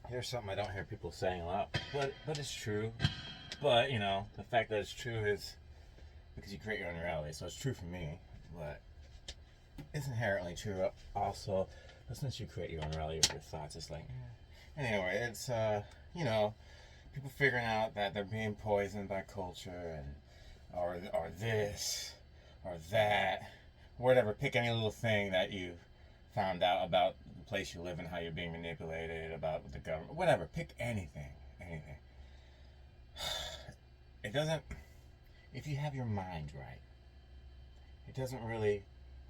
Here's something I don't hear people saying a lot, but it's true. But you know, the fact that it's true is because you create your own reality. So it's true for me, but it's inherently true. Also, since you create your own reality with your thoughts, it's like, anyway, it's you know, people figuring out that they're being poisoned by culture and or this or that, whatever. Pick any little thing that you found out about the place you live and how you're being manipulated, about the government, whatever. Pick anything, anything. It doesn't. If you have your mind right, it doesn't really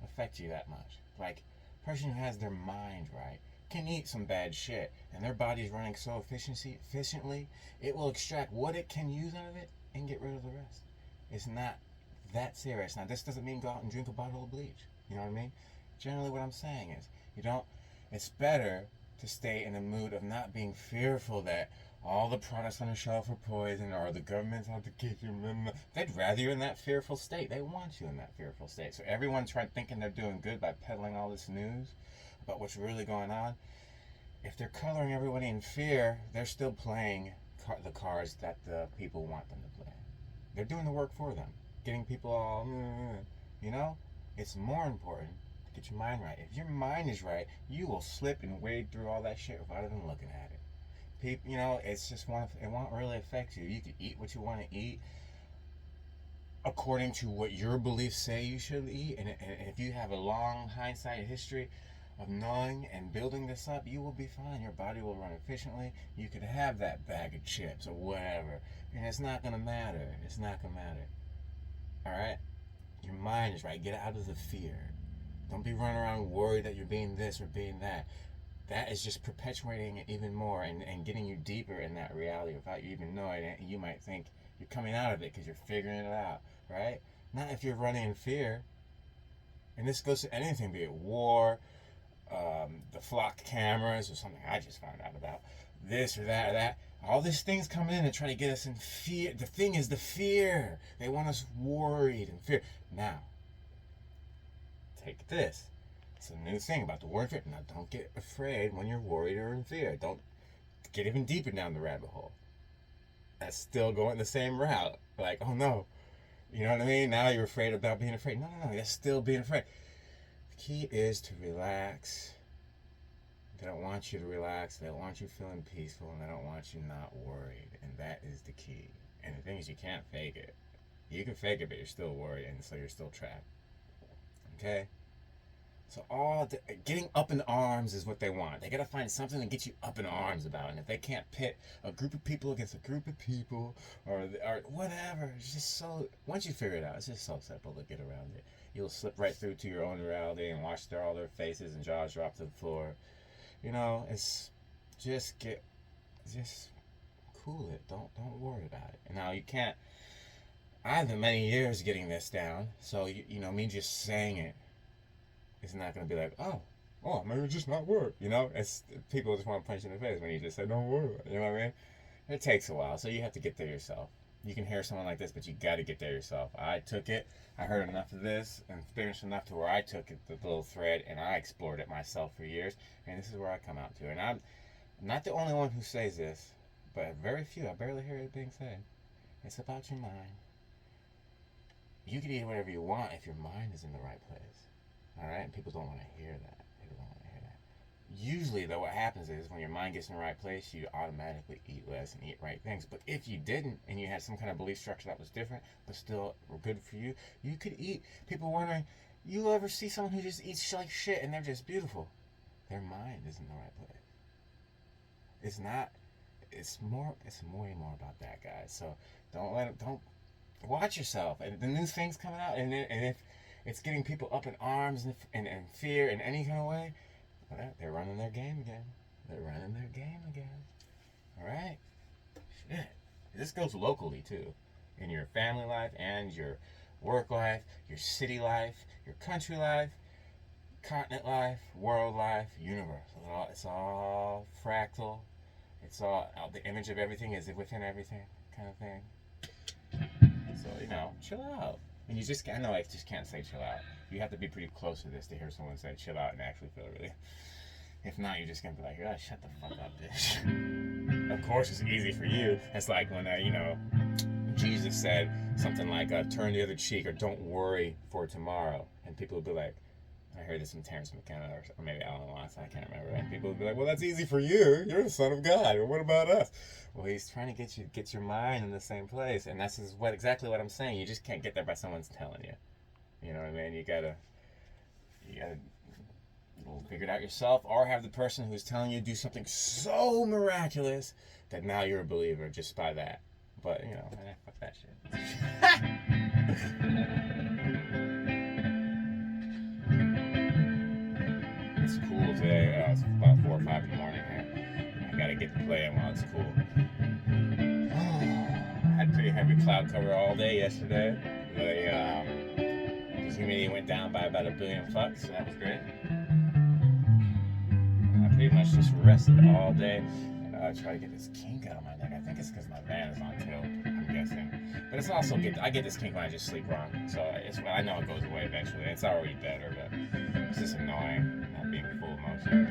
affect you that much. Like, a person who has their mind right can eat some bad shit, and their body's running so efficiently, it will extract what it can use out of it and get rid of the rest. It's not that serious. Now, this doesn't mean go out and drink a bottle of bleach. You know what I mean? Generally, what I'm saying is, you don't. It's better to stay in the mood of not being fearful that all the products on the shelf are poison or the government's out to get you. They'd rather you in that fearful state. They want you in that fearful state. So everyone's thinking they're doing good by peddling all this news about what's really going on. If they're coloring everybody in fear, they're still playing the cards that the people want them to play. They're doing the work for them, getting people all, you know. It's more important to get your mind right. If your mind is right, you will slip and wade through all that shit without even looking at it. People, you know, it's just it won't really affect you. You can eat what you want to eat according to what your beliefs say you should eat, and if you have a long hindsight history of knowing and building this up, you will be fine. Your body will run efficiently. You could have that bag of chips or whatever, and it's not gonna matter. It's not gonna matter. All right. Your mind is right. Get out of the fear. Don't be running around worried that you're being this or being that. That is just perpetuating it even more and getting you deeper in that reality without you even knowing it. And you might think you're coming out of it because you're figuring it out, right? Not if you're running in fear. And this goes to anything, be it war, the flock cameras, or something I just found out about, this or that or that. All these things come in and try to get us in fear. The thing is the fear. They want us worried and fear. Now, take this. It's a new thing about the word fear. Now, don't get afraid when you're worried or in fear. Don't get even deeper down the rabbit hole. That's still going the same route. Like, oh no. You know what I mean? Now you're afraid about being afraid. No, no, no. That's still being afraid. The key is to relax. They don't want you to relax. They want you feeling peaceful, and they don't want you not worried. And that is the key. And the thing is, you can't fake it. You can fake it, but you're still worried, and so you're still trapped. Okay? So getting up in arms is what they want. They gotta find something to get you up in arms about. And if they can't pit a group of people against a group of people, or whatever, it's just so. Once you figure it out, it's just so simple to get around it. You'll slip right through to your own reality and watch all their faces and jaws drop to the floor. You know, it's just just cool it. Don't worry about it. And now you can't. I've been many years getting this down, so you know me just saying it, it's not going to be like, oh, maybe it's just not work. You know, it's people just want to punch you in the face when you just say don't worry. You know what I mean? It takes a while, so you have to get there yourself. You can hear someone like this, but you got to get there yourself. I took it. I heard enough of this and experienced enough to where I took it, the little thread, and I explored it myself for years. And this is where I come out to. And I'm not the only one who says this, but very few. I barely hear it being said. It's about your mind. You can eat whatever you want if your mind is in the right place. All right, and people don't want to hear that. People don't want to hear that. Usually, though, what happens is when your mind gets in the right place, you automatically eat less and eat right things. But if you didn't, and you had some kind of belief structure that was different, but still good for you, you could eat. People wondering, you ever see someone who just eats like shit and they're just beautiful? Their mind is in the right place. It's not. It's more. It's way more about that, guys. So don't watch yourself. And the new things coming out, and if it's getting people up in arms and fear in any kind of way, well, they're running their game again. They're running their game again. All right. Shit. This goes locally too, in your family life and your work life, your city life, your country life, continent life, world life, universe. It's all fractal. It's all the image of everything is within everything, kind of thing. So, you know, chill out. And you just, I know I just can't say chill out. You have to be pretty close to this to hear someone say chill out and actually feel really. If not, you're just gonna be like, "Oh, shut the fuck up, bitch." Of course, it's easy for you. It's like when Jesus said something like, "Turn the other cheek," or "Don't worry for tomorrow," and people would be like, I heard this from Terrence McKenna, or maybe Alan Watts, I can't remember. And people would be like, "Well, that's easy for you. You're the son of God. Well, what about us?" Well, he's trying to get your mind in the same place, and that's exactly what I'm saying. You just can't get there by someone's telling you. You know what I mean? You gotta figure it out yourself, or have the person who's telling you to do something so miraculous that now you're a believer just by that. But fuck that shit. It's cool today. It's about 4 or 5 in the morning. I gotta get to playing while it's cool. I had pretty heavy cloud cover all day yesterday. The humidity went down by about 1 billion fucks, so that was great. I pretty much just rested all day and tried to get this kink out of my neck. I think it's because my van is on tilt, I'm guessing. But it's also I get this kink when I just sleep wrong. So I know it goes away eventually. It's already better, but it's just annoying not being full motion.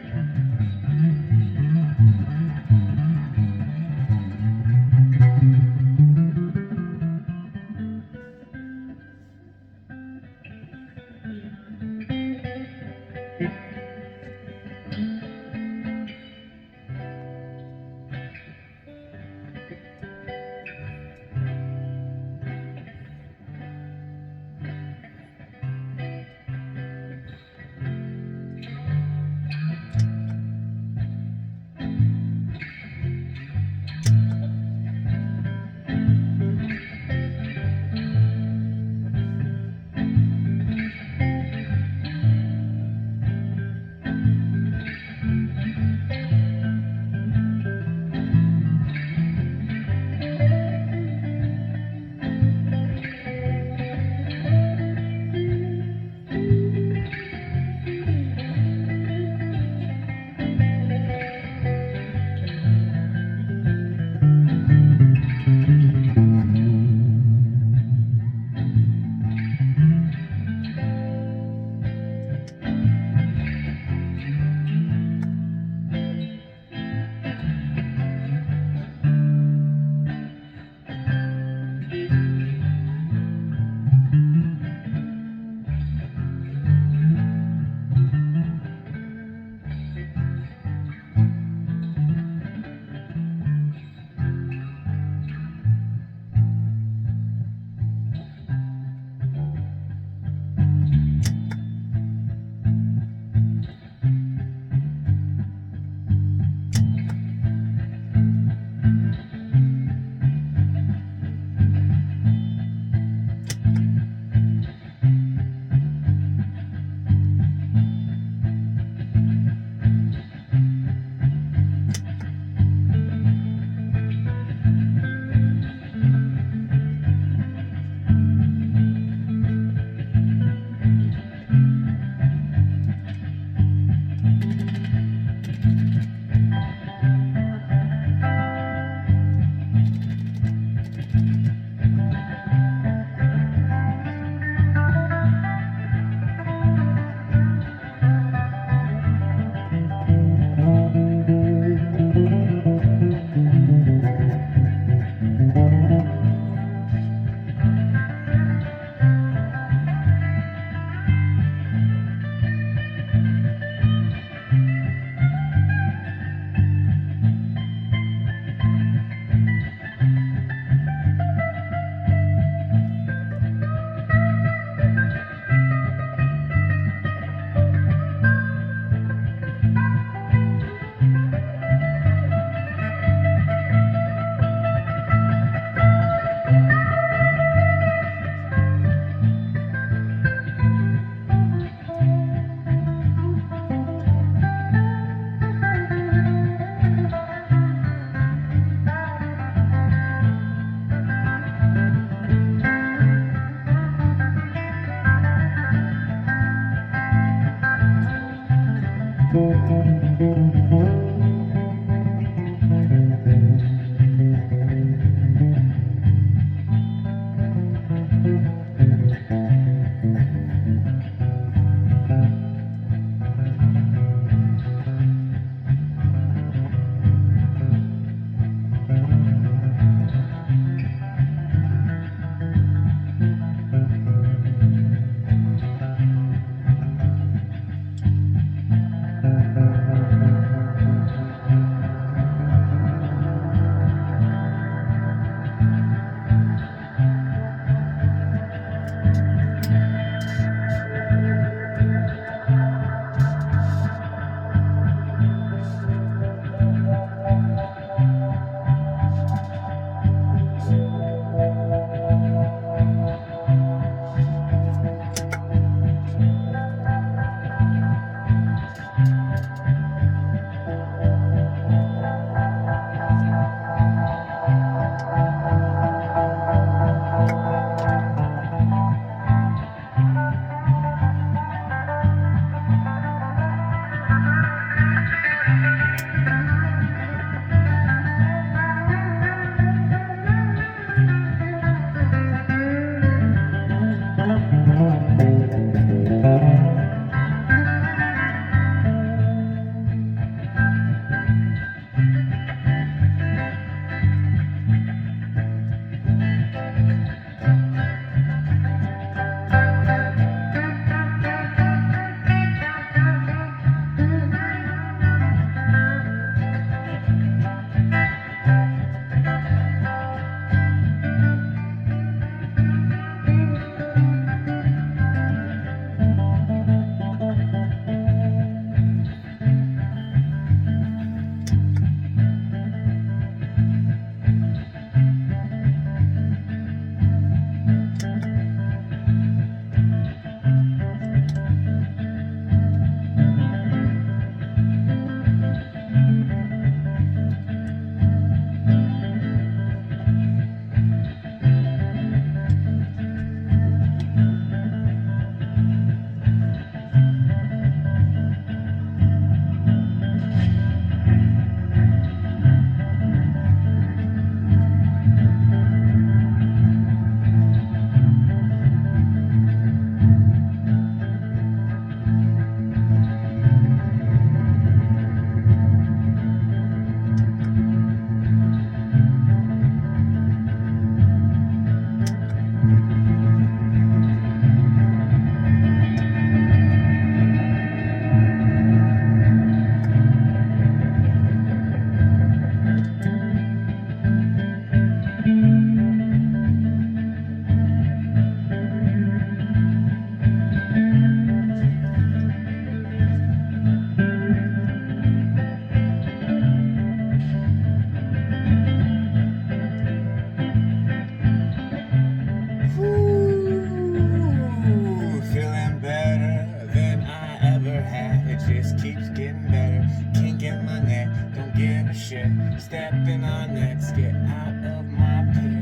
stepping on necks, get out of my pit.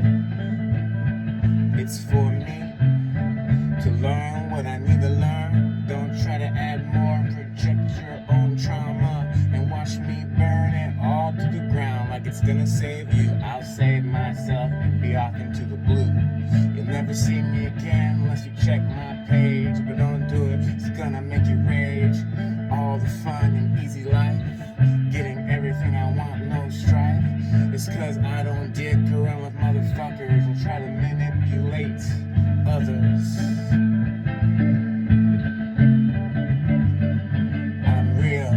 It's for me to learn what I need to learn. Don't try to add more, project your own trauma and watch me burn it all to the ground like it's gonna save you. I'll save myself and be off into the blue. You'll never see me again unless you check my page, but don't do it, it's gonna make you rage. All the fun and easy life, getting everything I want, no strife. It's cause I don't dick around with motherfuckers and try to manipulate others. I'm real.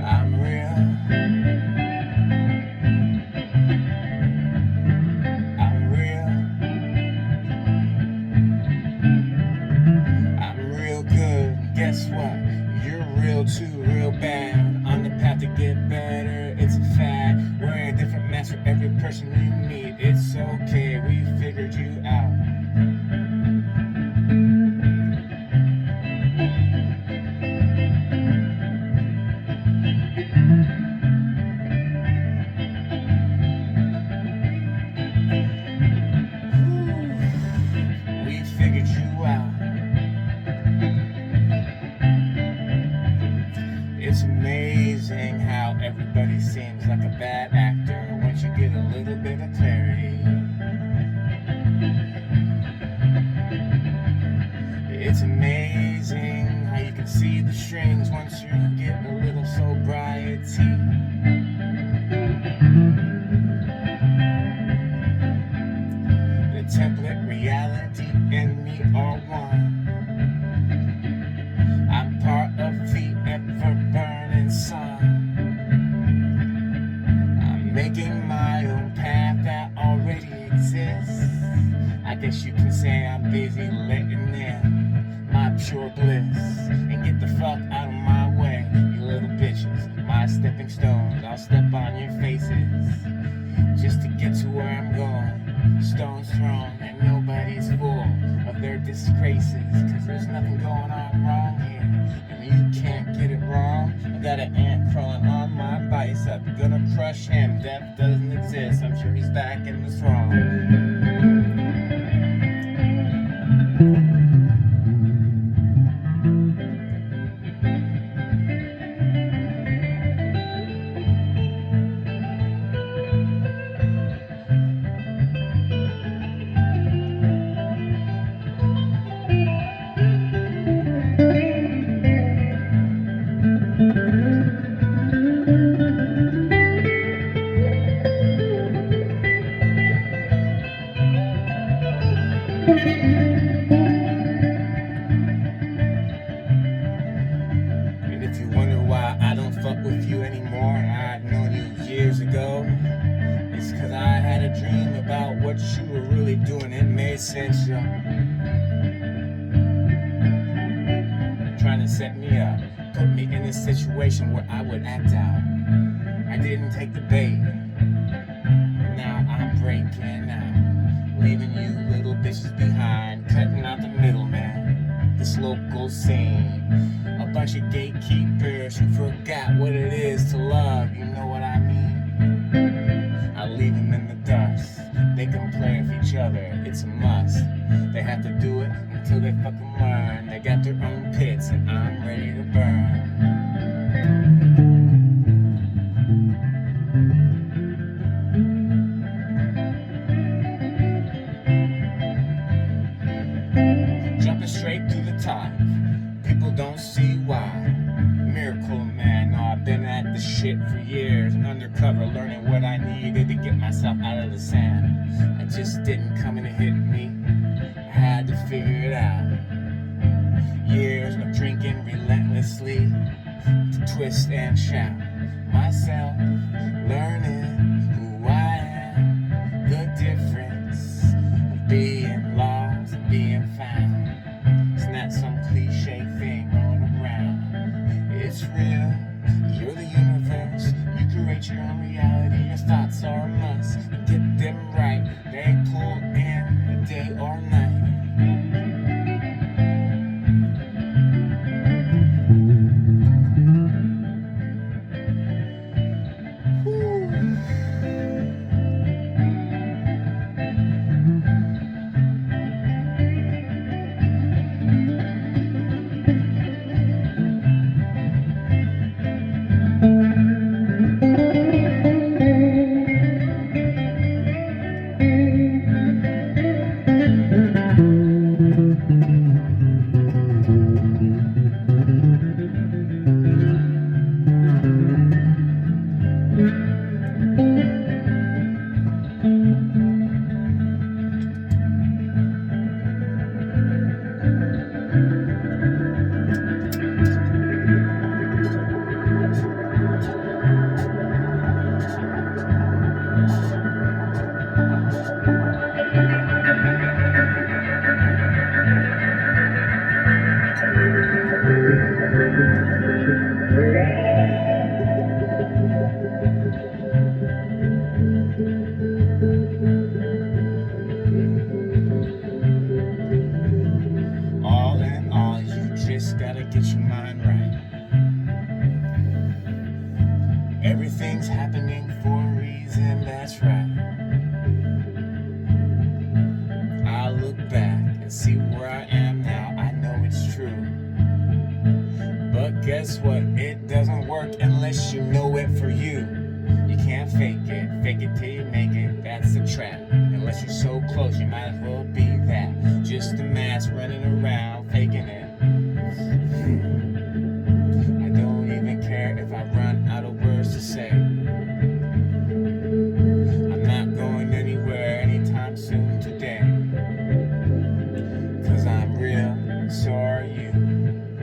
I'm real. I'm real. I'm real good. Guess what? You're real too, real bad. On the path to get better, it's a fad. Wearing a different mask for every person you meet. It's okay, we figured you out. We figured you out. It's amazing how everybody seems like a bad actor once you get a little bit of clarity. It's amazing how you can see the strings once you get a little sobriety. The template, reality, and me are one. I'm part of the ever-burning sun. I'm making my own path that already exists. I guess you can say I'm busy letting in my pure bliss. And get the fuck out of my way, you little bitches. My stepping stones, I'll step on your faces just to get to where I'm going. Stones thrown and nobody's full of their disgraces, cause there's nothing going on wrong here, and you can't get it wrong. I got an ant crawling on my bicep, gonna crush him, death doesn't exist, I'm sure he's back in the throng. And if you wonder why I don't fuck with you anymore, and I've known you years ago, it's cause I had a dream about what you were really doing. It made sense, yo. Trying to set me up, put me in a situation where I would act out. I didn't take the bait. Now I'm breaking out, leaving you little bitches behind, cutting out the middleman. This local scene, a bunch of gatekeepers who forgot what it is to love, you know what I mean? I leave them in the dust, they can play with each other, it's a must. They have to do it until they fucking learn. They got their own pits and I'm ready to burn. Jumping straight to the top, people don't see why. Miracle man, no, I've been at this shit for years, undercover, learning what I needed to get myself out of the sand. I just didn't come and hit me, I had to figure it out. Years of drinking relentlessly, to twist and shout myself, learning who I am, the difference of being lost and being found. It's not some cliche thing rolling around. It's real, you're the universe. You create your own reality. Your thoughts are a must. And get them right, they pull in the day or night. get your mind right. Everything's happening for a reason, that's right. I look back and see where I am now, I know it's true. But guess what? It doesn't work unless you know it for you. You can't fake it till you make it, that's the trap. Unless you're so close, you might as well be that. Just a mask running around, faking it. I don't even care if I run out of words to say. I'm not going anywhere anytime soon today. Cause I'm real, and so are you.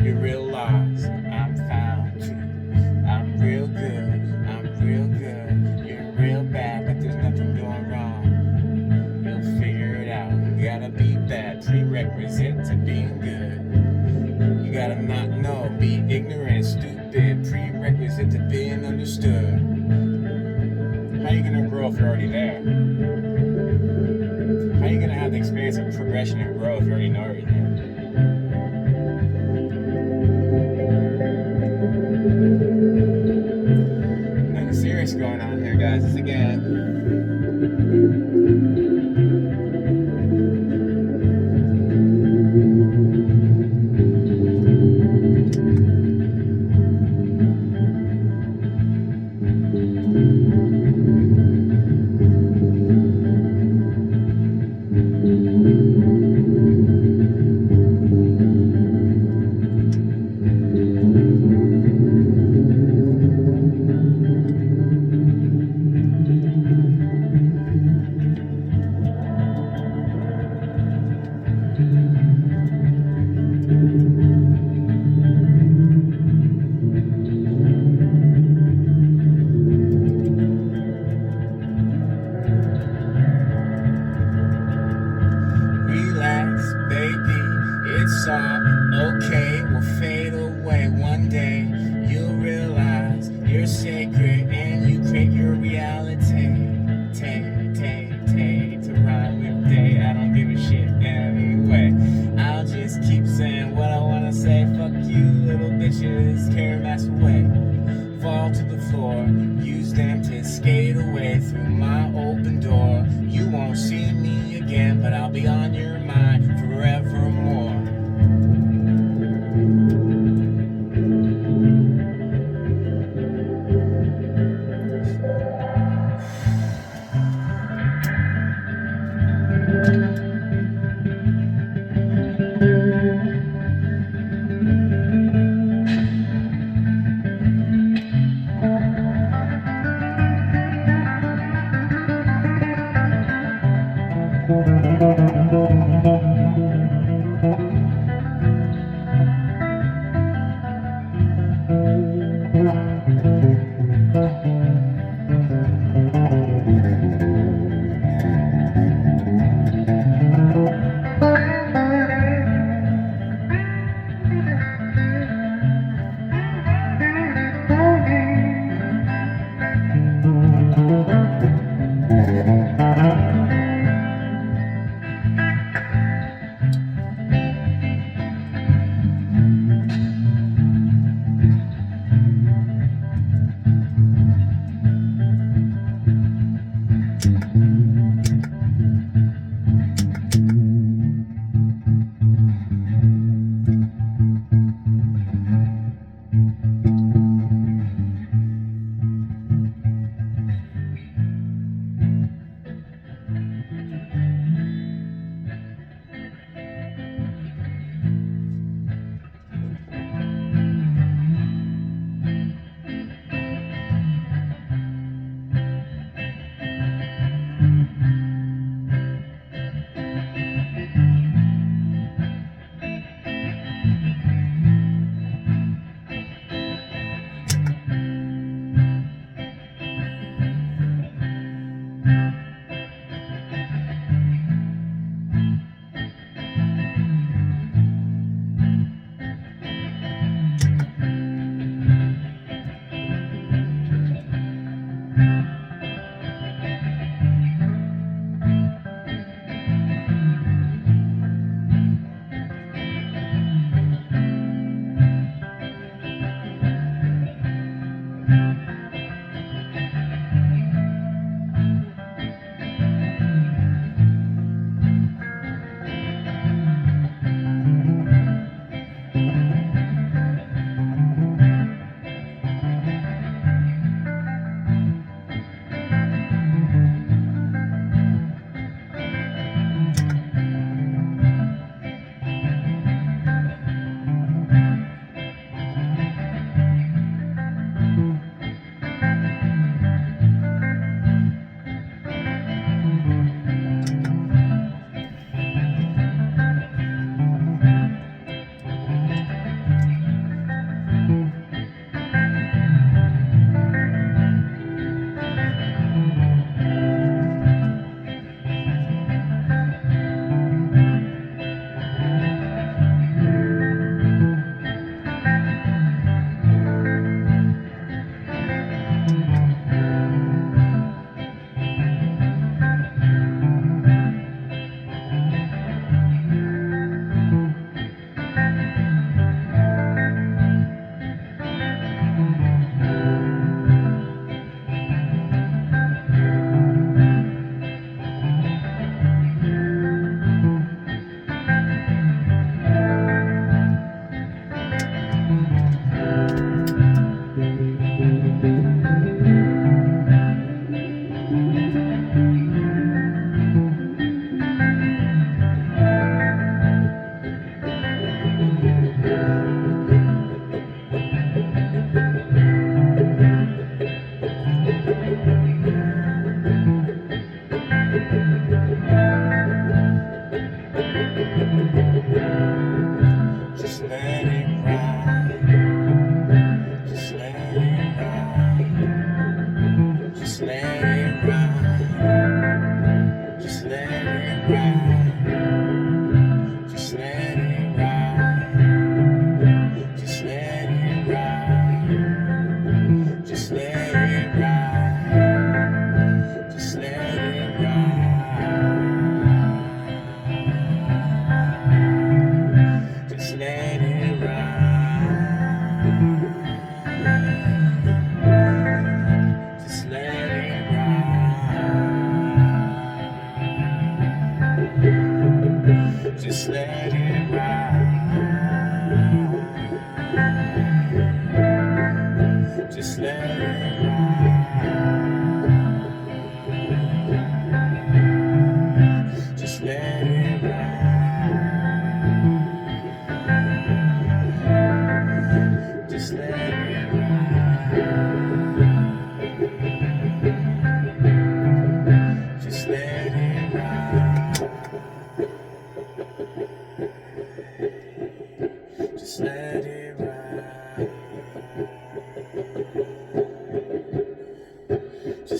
You're real lost, I'm found too. I'm real good, I'm real good. You're real bad, but there's nothing going wrong. You'll figure it out. You gotta be bad, prerequisite to being good. You gotta not know, be ignorant, stupid, prerequisite to being understood. How are you gonna grow if you're already there? How are you gonna have the experience of progression and growth if you already know everything? Nothing serious going on here, guys. This again. Relax, baby, it's all okay. We'll fade away one day. You'll realize you're sacred and you create your reality. To rhyme with day, I don't give a shit anyway. I'll just keep saying what I wanna say. Fuck you, little bitches, carry mass away. Fall to the floor, use them to skate away through my open door. You won't see me again, but I'll be on your mind forevermore.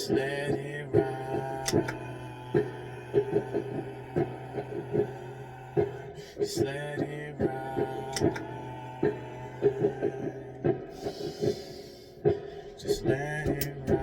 Just let it ride. Just let it ride. Just let it ride.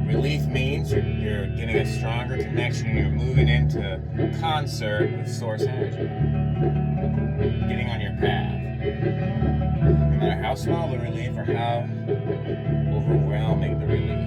Relief means you're getting a stronger connection and you're moving into concert with source energy. Getting on your path. No matter how small the relief or how overwhelming the relief.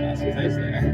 Awesome face there.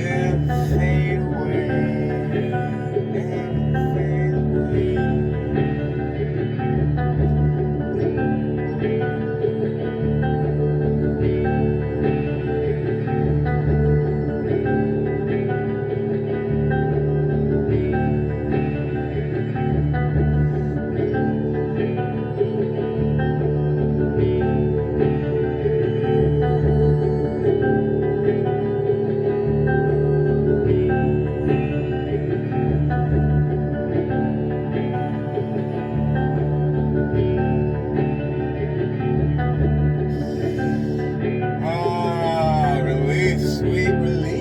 never fade away, never fade relief, sweet relief.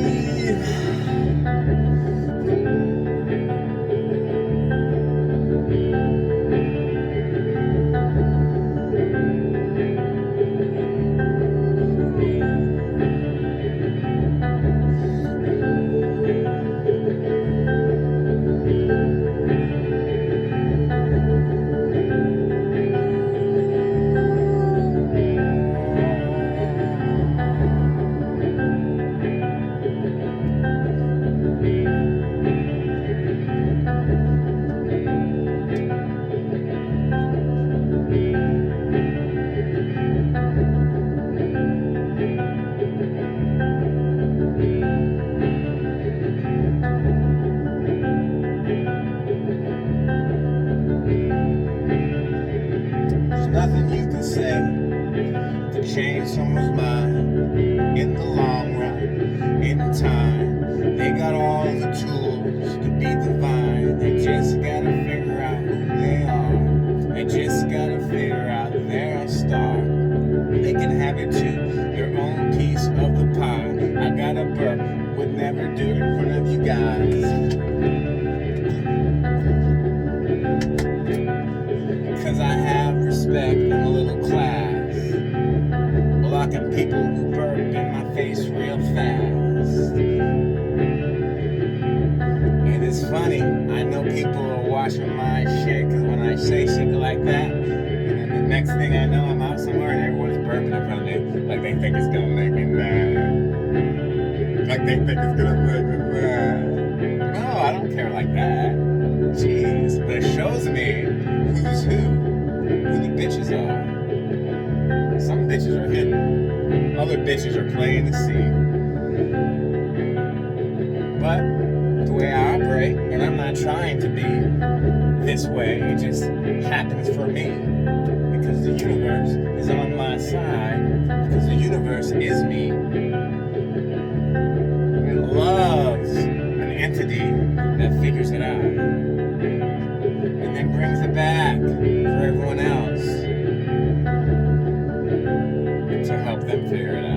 There's nothing you can say to change someone's mind in the long run, in time. They got all the tools to be divine. They just gotta figure out who they are. They just gotta figure out they're a star. They can have it too, their own piece of the pie. I got a burp, would never do it in front of you guys. Cause I have respect and a little class, blocking people who burp in my face real fast. And it's funny, I know people are watching my shit, cause when I say shit like that, and then the next thing I know I'm out somewhere and everyone's burping in front of me, like they think it's gonna make me mad. Like they think it's gonna make me mad. No, I don't care like that. Jeez, but it shows me who's who the bitches are. Some bitches are hidden, other bitches are playing the scene. But the way I operate, and I'm not trying to be this way, it just happens for me. Because the universe is on my side, because the universe is me. It loves an entity that figures it out. And then brings it back for everyone else to help them figure it out.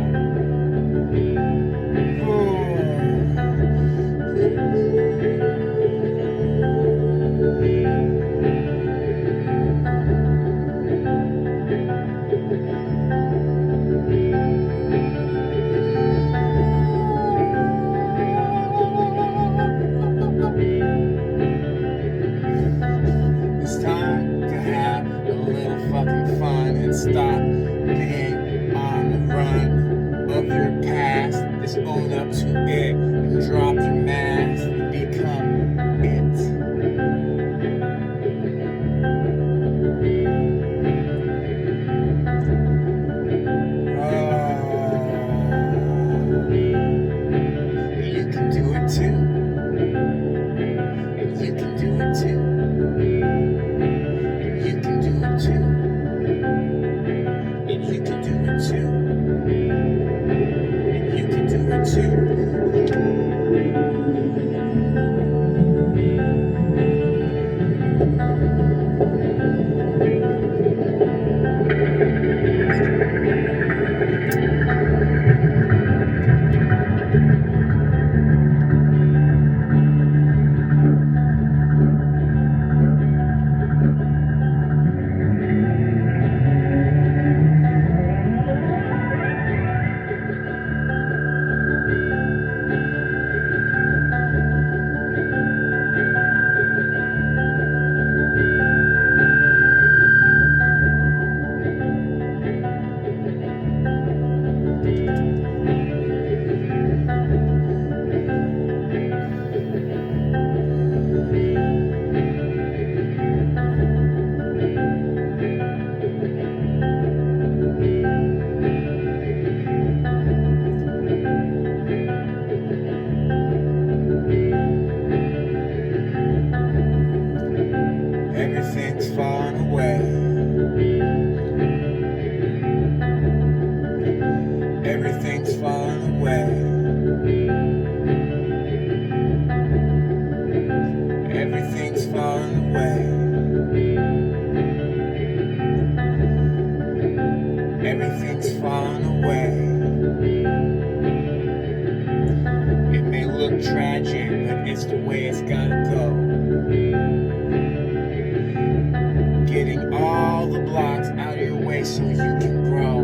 so you can grow.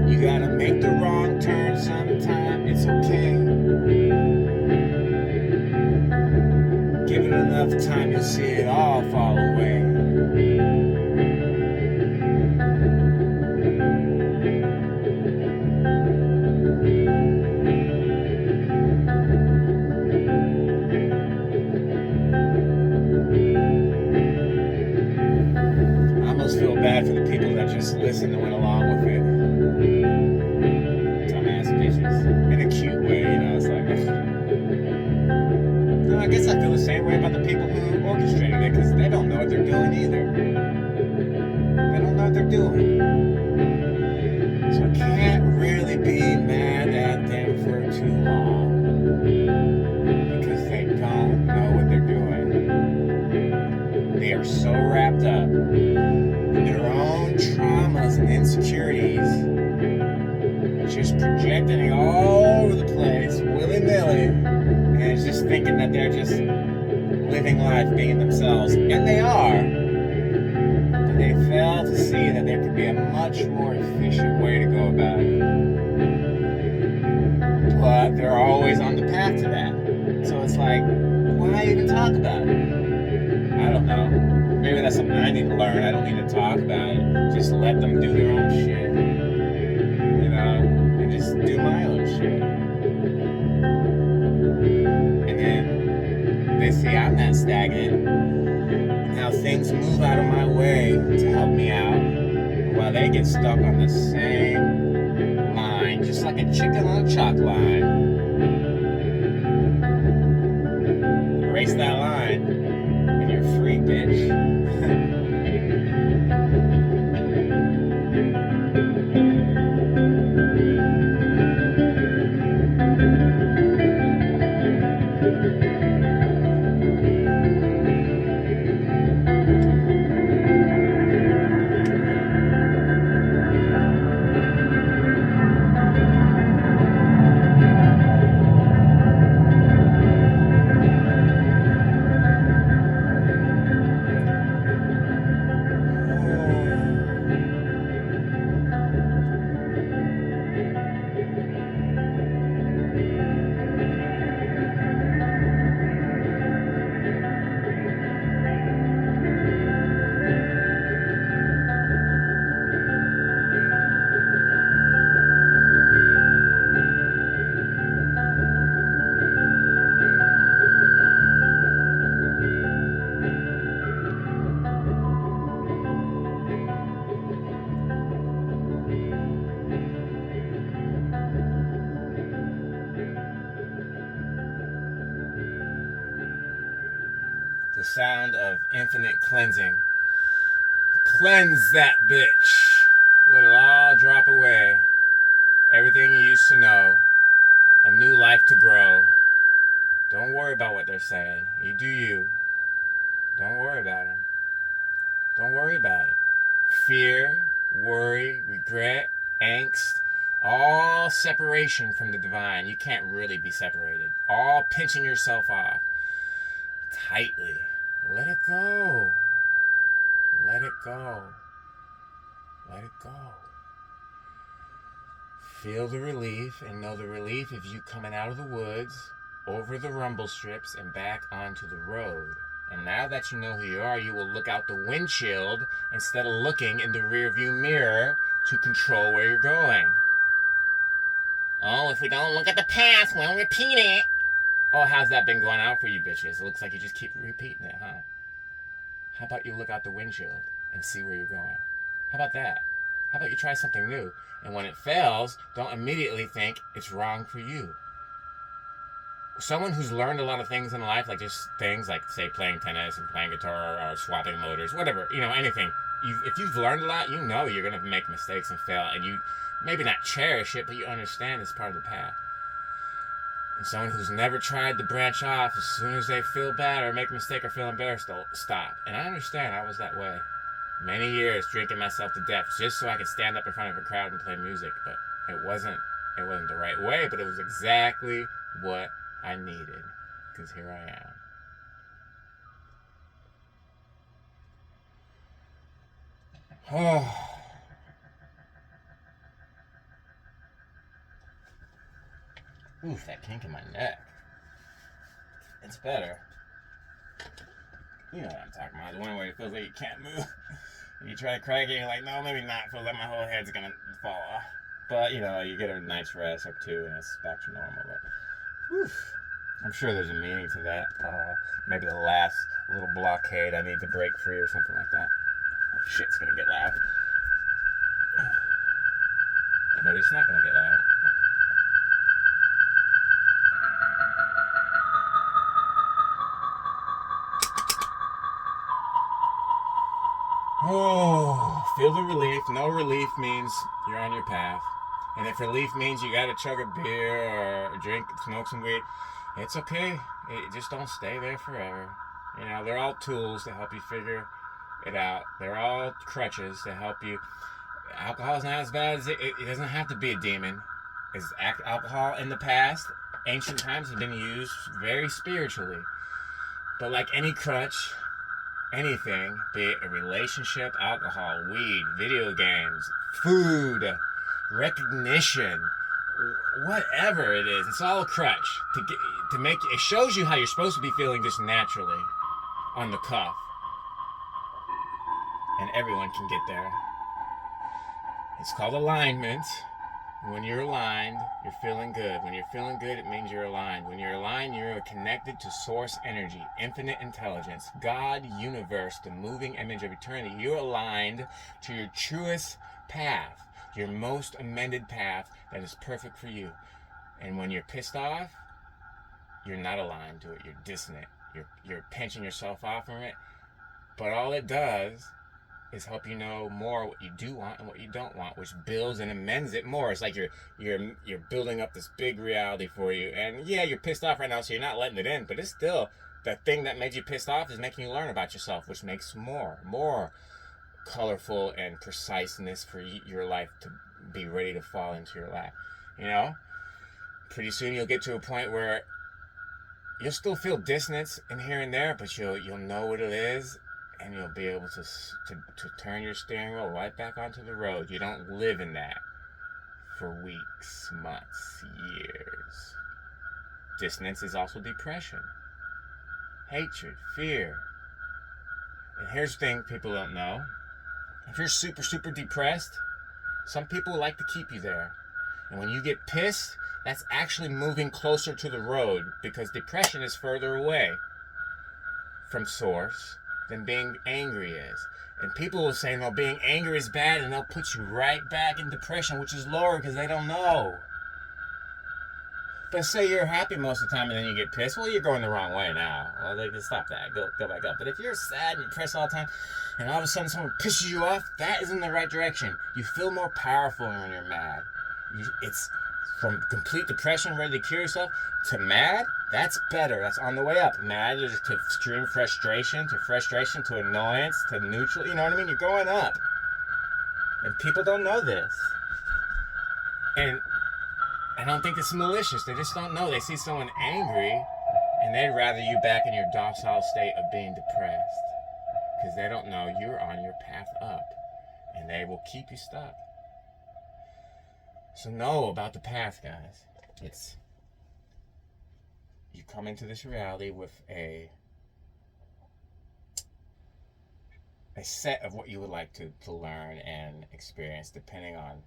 You gotta make the wrong turn sometime, it's okay. Give it enough time, you'll see it all fall away. I almost feel bad for the people that just listened and went along with it. Dumbass bitches. In a cute way, you know, it's like, ugh. No, I guess I feel the same way about the people who orchestrated it, because they don't know what they're doing either. They don't know what they're doing. So I can't really be mad at them for too long. Because they don't know what they're doing. They are so wrapped up in their own traumas and insecurities, just projecting it all over the place, willy-nilly, and it's just thinking that they're just living life being themselves. And they are. But they fail to see that there could be a much more efficient way to go about it. But they're always on the path to that. So it's like, why even talk about it? I don't know. Maybe that's something I need to learn. I don't need to talk about it. Just let them do their own shit. You know? And just do my own shit. And then they see I'm not stagnant. Now things move out of my way to help me out. While they get stuck on the same line, just like a chicken on a chalk line. Erase that line, and you're free, bitch. The sound of infinite cleansing. Cleanse that bitch. Let it all drop away. Everything you used to know. A new life to grow. Don't worry about what they're saying. You do you. Don't worry about them. Don't worry about it. Fear, worry, regret, angst, all separation from the divine. You can't really be separated. All pinching yourself off tightly. Let it go. Let it go. Let it go. Feel the relief, and know the relief of you coming out of the woods, over the rumble strips, and back onto the road. And now that you know who you are, you will look out the windshield instead of looking in the rearview mirror to control where you're going. Oh, if we don't look at the past, we'll repeat it. Oh, how's that been going out for you bitches? It looks like you just keep repeating it, huh? How about you look out the windshield and see where you're going? How about that? How about you try something new? And when it fails, don't immediately think it's wrong for you. Someone who's learned a lot of things in life, like just things like, say, playing tennis and playing guitar or swapping motors, whatever, anything. If you've learned a lot, you know you're going to make mistakes and fail. And you maybe not cherish it, but you understand it's part of the path. And someone who's never tried to branch off, as soon as they feel bad or make a mistake or feel embarrassed, they'll stop. And I understand I was that way. Many years drinking myself to death just so I could stand up in front of a crowd and play music. But it wasn't the right way, but it was exactly what I needed. Because here I am. Oh. Oof, that kink in my neck. It's better. You know what I'm talking about. The one where it feels like you can't move. You try to crack it, you're like, no, maybe not. It feels like my whole head's gonna fall off. But, you get a night's rest or two and it's back to normal. But, oof. I'm sure there's a meaning to that. Maybe the last little blockade I need to break free or something like that. Oh, shit, it's gonna get loud. Maybe it's not gonna get loud. Oh, feel the relief. No relief means you're on your path. And if relief means you gotta chug a beer or drink, smoke some weed, it's okay. Just don't stay there forever. They're all tools to help you figure it out. They're all crutches to help you. Alcohol's not as bad as it doesn't have to be a demon. Alcohol in the past, ancient times, has been used very spiritually. But like any crutch, anything, be it a relationship, alcohol, weed, video games, food, recognition, whatever it is, it's all a crutch to make it shows you how you're supposed to be feeling just naturally on the cuff, and everyone can get there. It's called alignment. When you're aligned, you're feeling good. When you're feeling good, it means you're aligned. When you're aligned, you're connected to source energy, infinite intelligence, God, universe, the moving image of eternity. You're aligned to your truest path, your most amended path that is perfect for you. And when you're pissed off, you're not aligned to it. You're dissonant. You're pinching yourself off from it. But all it does is help you know more what you do want and what you don't want, which builds and amends it more. It's like you're building up this big reality for you. And yeah, you're pissed off right now, so you're not letting it in, but it's still the thing that made you pissed off is making you learn about yourself, which makes more colorful and preciseness for your life to be ready to fall into your lap. Pretty soon you'll get to a point where you'll still feel dissonance in here and there, but you'll know what it is. And you'll be able to turn your steering wheel right back onto the road. You don't live in that for weeks, months, years. Dissonance is also depression, hatred, fear. And here's the thing people don't know. If you're super, super depressed, some people like to keep you there. And when you get pissed, that's actually moving closer to the road because depression is further away from source than being angry is. And people will say, no, being angry is bad, and they'll put you right back in depression, which is lower because they don't know. But say you're happy most of the time and then you get pissed, well, you're going the wrong way now. Well, they can stop that. Go back up. But if you're sad and depressed all the time, and all of a sudden someone pisses you off, that is in the right direction. You feel more powerful when you're mad. It's from complete depression, ready to kill yourself, to mad, that's better. That's on the way up. Mad is to extreme frustration, to annoyance, to neutral. You know what I mean? You're going up. And people don't know this. And I don't think it's malicious. They just don't know. They see someone angry, and they'd rather you back in your docile state of being depressed. Because they don't know you're on your path up. And they will keep you stuck. So know about the path, guys. It's you come into this reality with a set of what you would like to learn and experience, depending on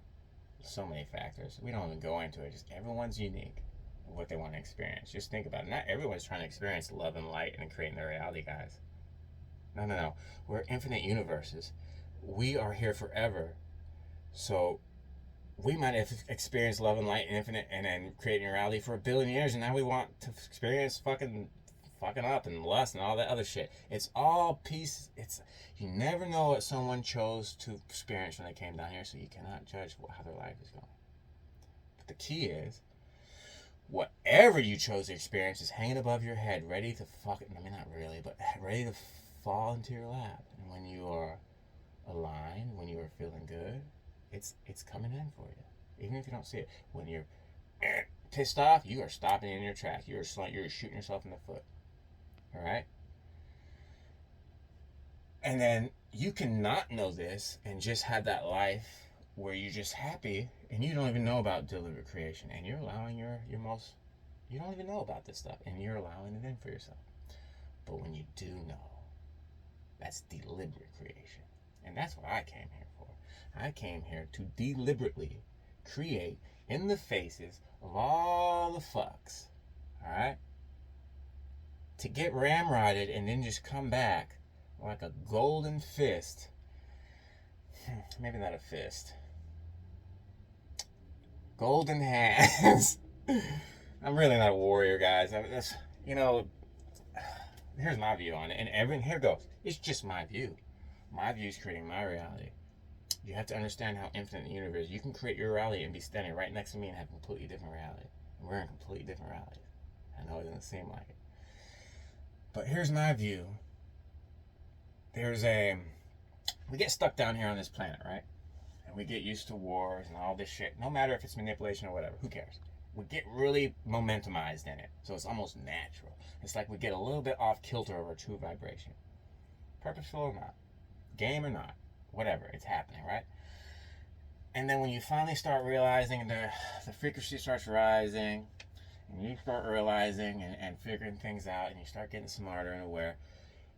so many factors. We don't even go into it. Just everyone's unique in what they want to experience. Just think about it. Not everyone's trying to experience love and light and creating their reality, guys. No. We're infinite universes. We are here forever. So we might have experienced love and light and infinite and then creating reality for 1 billion years, and now we want to experience fucking up and lust and all that other shit. It's all peace. You never know what someone chose to experience when they came down here, so you cannot judge how their life is going. But the key is, whatever you chose to experience is hanging above your head, ready to not really, but ready to fall into your lap. And when you are aligned, when you are feeling good, it's coming in for you, even if you don't see it. When you're pissed off, you are stopping in your tracks. You're shooting yourself in the foot. All right. And then you cannot know this and just have that life where you're just happy and you don't even know about deliberate creation, and you're allowing your most, you don't even know about this stuff and you're allowing it in for yourself. But when you do know, that's deliberate creation. And that's what I came here for. I came here to deliberately create in the faces of all the fucks. Alright? To get ramrodded and then just come back like a golden fist. Maybe not a fist. Golden hands. I'm really not a warrior, guys. You know, here's my view on it. And here goes. It's just my view. My view is creating my reality. You have to understand how infinite the universe is. You can create your reality and be standing right next to me and have a completely different reality. And we're in completely different realities. I know it doesn't seem like it. But here's my view. We get stuck down here on this planet, right? And we get used to wars and all this shit. No matter if it's manipulation or whatever, who cares? We get really momentumized in it. So it's almost natural. It's like we get a little bit off kilter of our true vibration. Purposeful or not. Game or not. Whatever. It's happening, right? And then when you finally start realizing the frequency starts rising, and you start realizing and figuring things out, and you start getting smarter and aware,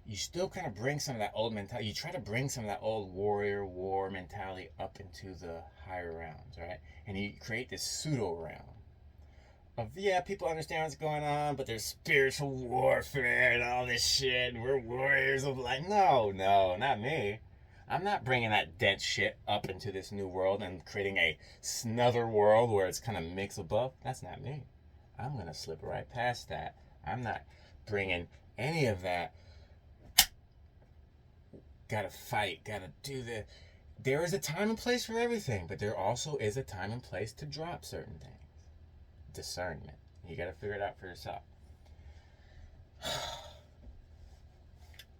you still kind of bring some of that old mentality. You try to bring some of that old warrior war mentality up into the higher realms, right? And you create this pseudo realm of, yeah, people understand what's going on, but there's spiritual warfare and all this shit, and we're warriors of light. No, not me. I'm not bringing that dense shit up into this new world and creating a snother world where it's kind of mixed above. That's not me. I'm going to slip right past that. I'm not bringing any of that. Gotta fight, gotta do the... There is a time and place for everything, but there also is a time and place to drop certain things. Discernment. You gotta figure it out for yourself.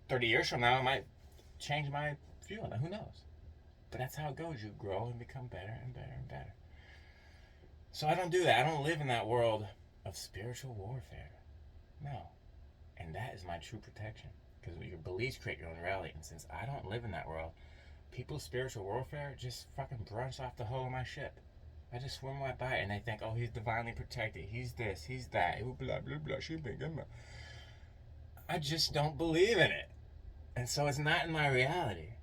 30 years from now, I might change my view on that. Who knows? But that's how it goes. You grow and become better and better and better. So I don't do that. I don't live in that world of spiritual warfare. No. And that is my true protection. Because your beliefs create your own reality. And since I don't live in that world, people's spiritual warfare just fucking brunch off the hull of my ship. I just swim right by it and they think, oh, he's divinely protected. He's this, he's that. Blah, blah, blah. I just don't believe in it. And so it's not in my reality.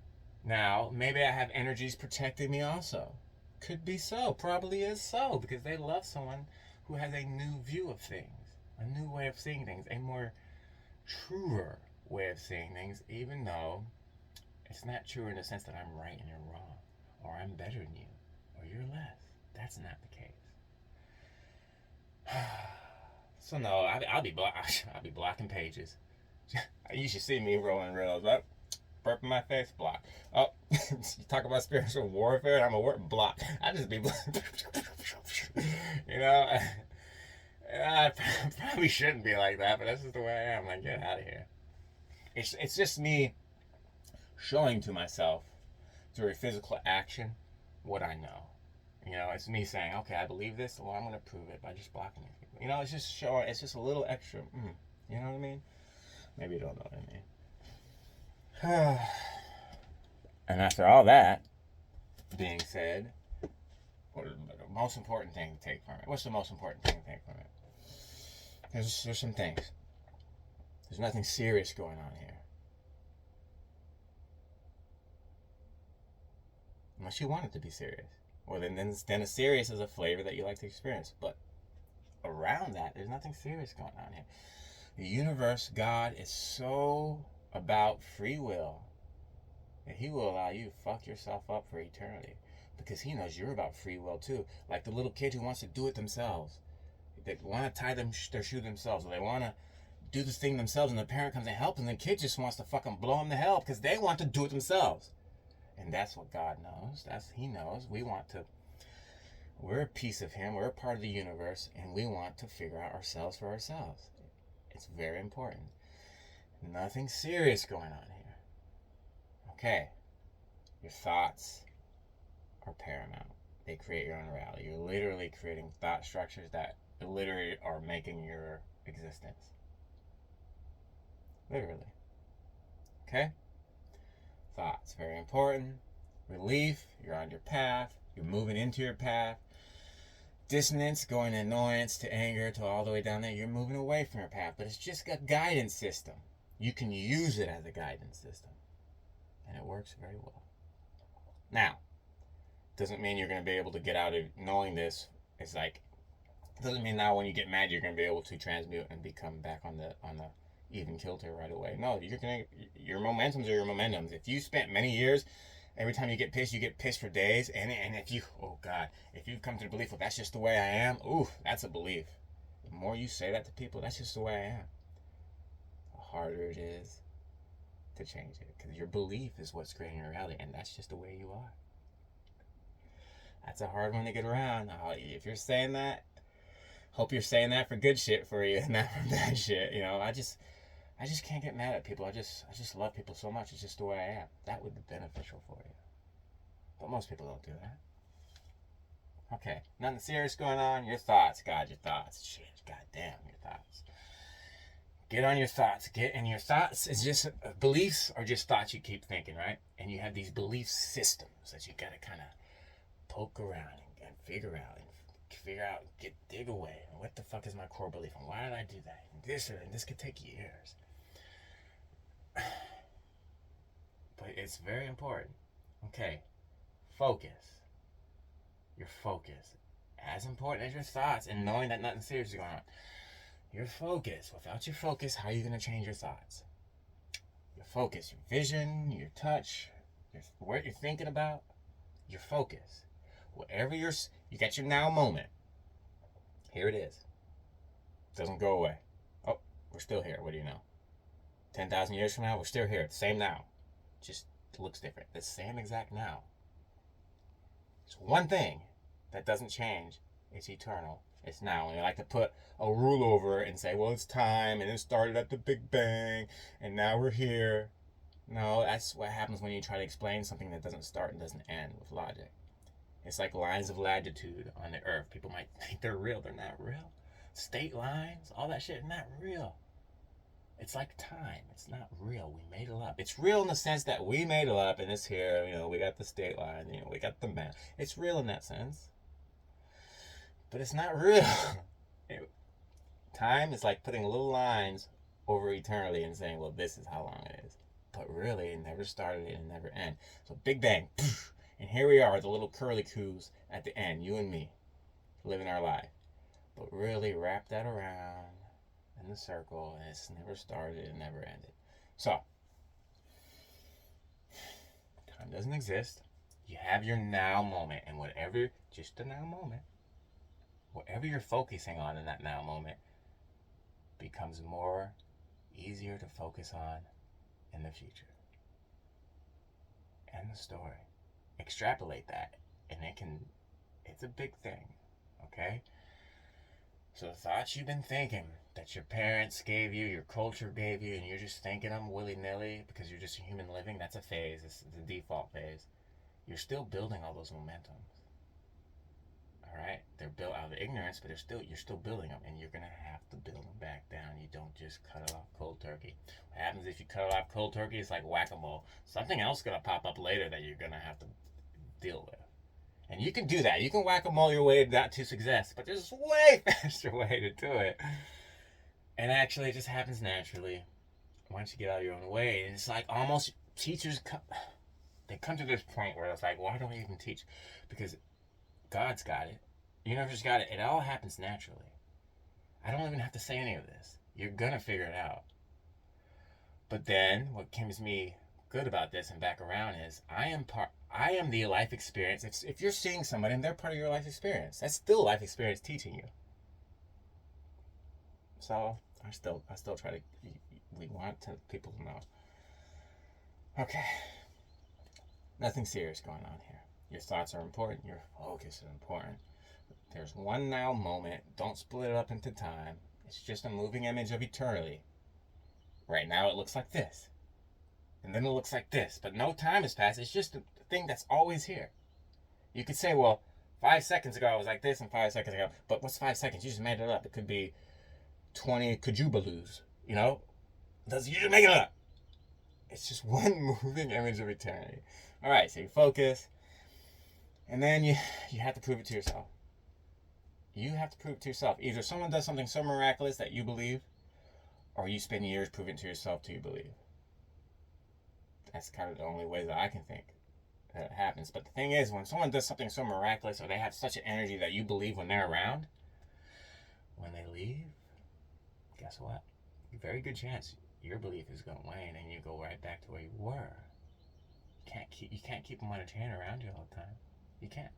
Now, maybe I have energies protecting me also. Could be so. Probably is so. Because they love someone who has a new view of things. A new way of seeing things. A more truer way of seeing things. Even though it's not true in the sense that I'm right and you're wrong. Or I'm better than you. Or you're less. That's not the case. So no, I'll be blocking pages. You should see me rolling reels up. Burp in my face, block. Oh, you talk about spiritual warfare, and I'm a block. I just be you know. I probably shouldn't be like that, but that's just the way I am. Like, get out of here. It's just me showing to myself through a physical action what I know. You know, it's me saying, okay, I believe this, well, I'm going to prove it by just blocking these people. You know, it's just showing, it's just a little extra, you know what I mean? Maybe you don't know what I mean. And after all that being said, what is the most important thing to take from it? What's the most important thing to take from it? There's some things. There's nothing serious going on here. Unless you want it to be serious. Well, then a serious is a flavor that you like to experience. But around that, there's nothing serious going on here. The universe, God, is so about free will that He will allow you to fuck yourself up for eternity. Because He knows you're about free will too. Like the little kid who wants to do it themselves. They want to tie their shoe themselves. Or they want to do this thing themselves and the parent comes and helps and the kid just wants to fucking blow them to hell because they want to do it themselves. And that's what God knows. He knows. We're a piece of Him. We're a part of the universe. And we want to figure out ourselves for ourselves. It's very important. Nothing serious going on here. Okay. Your thoughts are paramount. They create your own reality. You're literally creating thought structures that literally are making your existence. Literally. Okay? Thoughts, very important. Relief, you're on your path. You're moving into your path. Dissonance, going to annoyance to anger to all the way down there. You're moving away from your path, but it's just a guidance system. You can use it as a guidance system, and it works very well. Now, doesn't mean you're going to be able to get out of knowing this. It's like, doesn't mean now when you get mad you're going to be able to transmute and become back on the even kilter right away. No, your momentums are your momentums. If you spent many years, every time you get pissed for days, and if you, oh God, if you've come to the belief, well, that's just the way I am, ooh, that's a belief. The more you say that to people, that's just the way I am, the harder it is to change it, because your belief is what's creating your reality, and that's just the way you are. That's a hard one to get around. If you're saying that, hope you're saying that for good shit for you and not for bad shit. I just can't get mad at people. I just love people so much. It's just the way I am. That would be beneficial for you. But most people don't do that. Okay, nothing serious going on. Your thoughts, God, your thoughts. Shit, goddamn, your thoughts. Get on your thoughts. And your thoughts is just beliefs are just thoughts you keep thinking, right? And you have these belief systems that you gotta kind of poke around and figure out dig away. What the fuck is my core belief, and why did I do that? And this could take years. But it's very important. Okay, focus. Your focus, as important as your thoughts, and knowing that nothing serious is going on. Your focus. Without your focus, how are you going to change your thoughts? Your focus, your vision, your touch, what you're thinking about, your focus. Whatever you got your now moment. Here it is. Doesn't go away. Oh, we're still here. What do you know? 10,000 years from now, we're still here. Same now. Just looks different. The same exact now. There's one thing that doesn't change. It's eternal. It's now. And they like to put a rule over it and say, well, it's time, and it started at the Big Bang, and now we're here. No, that's what happens when you try to explain something that doesn't start and doesn't end with logic. It's like lines of latitude on the earth. People might think they're real. They're not real. State lines, all that shit, not real. It's like time. It's not real. We made it up. It's real in the sense that we made it up, and it's here. We got the state line. We got the map. It's real in that sense. But it's not real. Time is like putting little lines over eternity and saying, well, this is how long it is. But really, it never started and it never ended. So Big Bang, poof, and here we are, the little curly coos at the end, you and me, living our life. But really wrap that around in the circle, and it's never started and never ended. So, time doesn't exist. You have your now moment, and whatever, just the now moment, whatever you're focusing on in that now moment becomes more easier to focus on in the future. End the story. Extrapolate that, and it's a big thing, okay? So the thoughts you've been thinking that your parents gave you, your culture gave you, and you're just thinking them willy-nilly because you're just a human living, that's a phase. It's the default phase. You're still building all those momentums. All right? They're built out of ignorance, but you're still building them, and you're going to have to build them back down. You don't just cut it off cold turkey. What happens if you cut it off cold turkey? It's like whack-a-mole. Something else is going to pop up later that you're going to have to deal with. And you can do that. You can whack-a-mole your way to success, but there's a way faster way to do it. And actually, it just happens naturally once you get out of your own way. And it's like almost teachers they come to this point where it's like, why don't we even teach? Because God's got it. The universe got it. It all happens naturally. I don't even have to say any of this. You're going to figure it out. But then, what comes me good about this and back around is I am the life experience. If you're seeing somebody and they're part of your life experience, that's still life experience teaching you. So I still try to, we want people to know. Okay. Nothing serious going on here. Your thoughts are important. Your focus is important. There's one now moment. Don't split it up into time. It's just a moving image of eternity. Right now it looks like this. And then it looks like this. But no time has passed. It's just a thing that's always here. You could say, well, 5 seconds ago I was like this, and 5 seconds ago. But what's 5 seconds? You just made it up. It could be 20 Kajubaloos. You just make it up. It's just one moving image of eternity. All right, so you focus, and then you have to prove it to yourself. You have to prove it to yourself. Either someone does something so miraculous that you believe, or you spend years proving to yourself till you believe. That's kind of the only way that I can think that it happens. But the thing is, when someone does something so miraculous, or they have such an energy that you believe when they're around, when they leave, guess what? Very good chance your belief is going to wane and you go right back to where you were. You can't keep them on a chain around you all the time. You can't.